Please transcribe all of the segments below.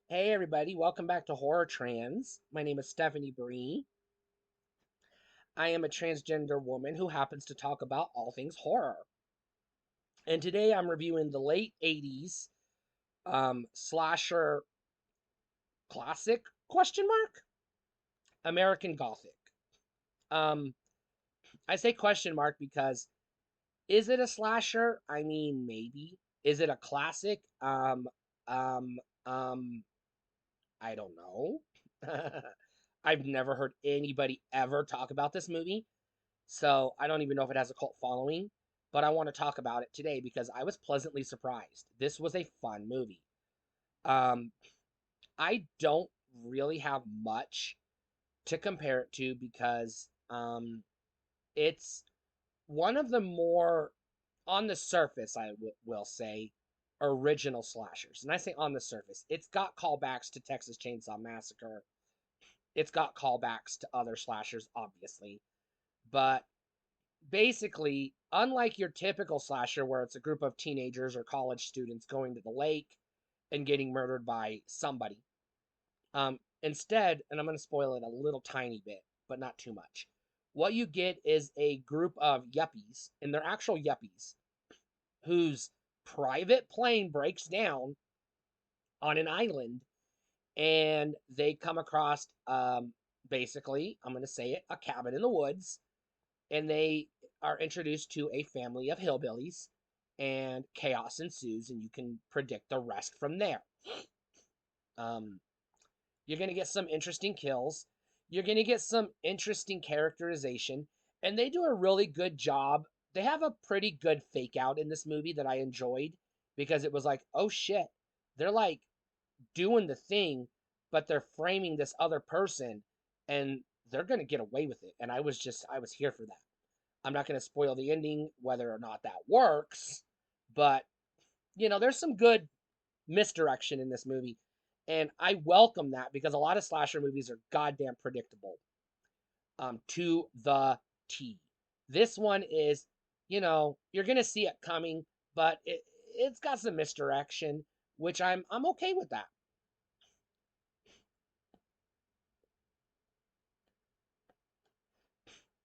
Hey everybody, welcome back to Horror Trans. My name is Stephanie Bree. I am a transgender woman who happens to talk about all things horror. And today I'm reviewing the late 80s slasher classic question mark American Gothic. Um I say question mark because is it a slasher? I mean maybe. Is it a classic? Um um I don't know. I've never heard anybody ever talk about this movie. So I don't even know if it has a cult following, but I want to talk about it today because I was pleasantly surprised. This was a fun movie. Um, I don't really have much to compare it to because it's one of the more, on the surface, will say, original slashers. And I say on the surface, it's got callbacks to Texas Chainsaw Massacre. It's got callbacks to other slashers, obviously. But basically, unlike your typical slasher where it's a group of teenagers or college students going to the lake and getting murdered by somebody, instead, and I'm going to spoil it a little tiny bit, but not too much. What you get is a group of yuppies, and they're actual yuppies, whose private plane breaks down on an island, and they come across, basically, I'm going to say it, a cabin in the woods, and they are introduced to a family of hillbillies, and chaos ensues, and you can predict the rest from there. Um, you're going to get some interesting kills. You're going to get some interesting characterization, and they do a really good job. They have a pretty good fake out in this movie that I enjoyed because it was like, oh shit, they're like doing the thing, but they're framing this other person, and they're going to get away with it. And I was here for that. I'm not going to spoil the ending, whether or not that works, but there's some good misdirection in this movie. And I welcome that because a lot of slasher movies are goddamn predictable, to the T. This one is, you're going to see it coming, but it's got some misdirection, which I'm okay with that.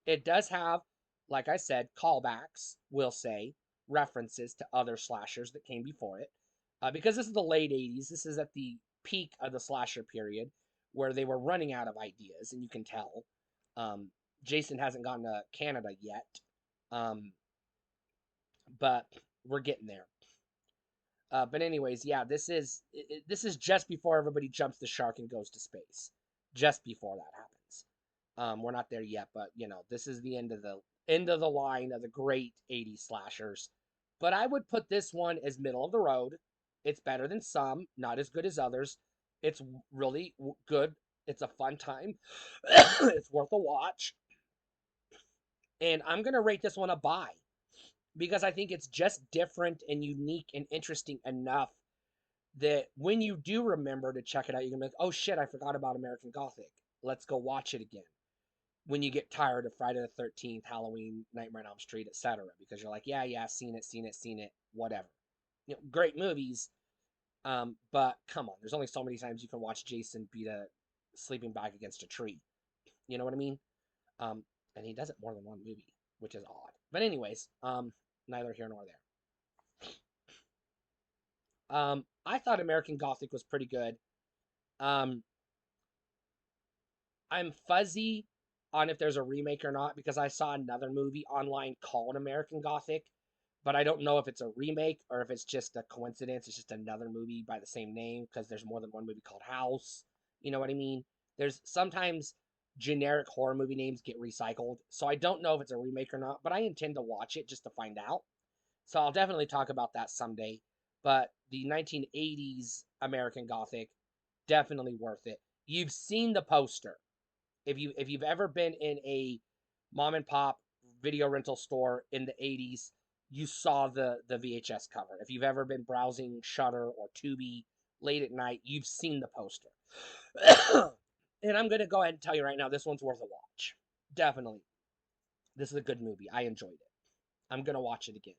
It does have, like I said, callbacks, we'll say, references to other slashers that came before it. Because this is the late 80s, this is at the peak of the slasher period where they were running out of ideas, and you can tell. Um, Jason hasn't gone to Canada yet, um, but we're getting there. But anyways, yeah, this is just before everybody jumps the shark and goes to space. Just before that happens. We're not there yet, but this is the end of the line of the great 80s slashers. But I would put this one as middle of the road. It's better than some, not as good as others. It's really good. It's a fun time. It's worth a watch. And I'm going to rate this one a buy because I think it's just different and unique and interesting enough that when you do remember to check it out, you're going to be like, oh shit, I forgot about American Gothic. Let's go watch it again when you get tired of Friday the 13th, Halloween, Nightmare on Elm Street, etc. Because you're like, yeah, yeah, seen it, whatever. Great movies, but come on, there's only so many times you can watch Jason beat a sleeping bag against a tree. You know what I mean? Um, and he does it more than one movie, which is odd. But anyways, neither here nor there. I thought American Gothic was pretty good. Um, I'm fuzzy on if there's a remake or not because I saw another movie online called American Gothic, but I don't know if it's a remake or if it's just a coincidence. It's just another movie by the same name because there's more than one movie called House. You know what I mean? There's sometimes generic horror movie names get recycled, so I don't know if it's a remake or not, but I intend to watch it just to find out. So I'll definitely talk about that someday. But the 1980s American Gothic, definitely worth it. You've seen the poster. If you've ever been in a mom and pop video rental store in the 80s, you saw the VHS cover. If you've ever been browsing Shutter or Tubi late at night, you've seen the poster. And I'm going to go ahead and tell you right now, this one's worth a watch. Definitely. This is a good movie. I enjoyed it. I'm going to watch it again.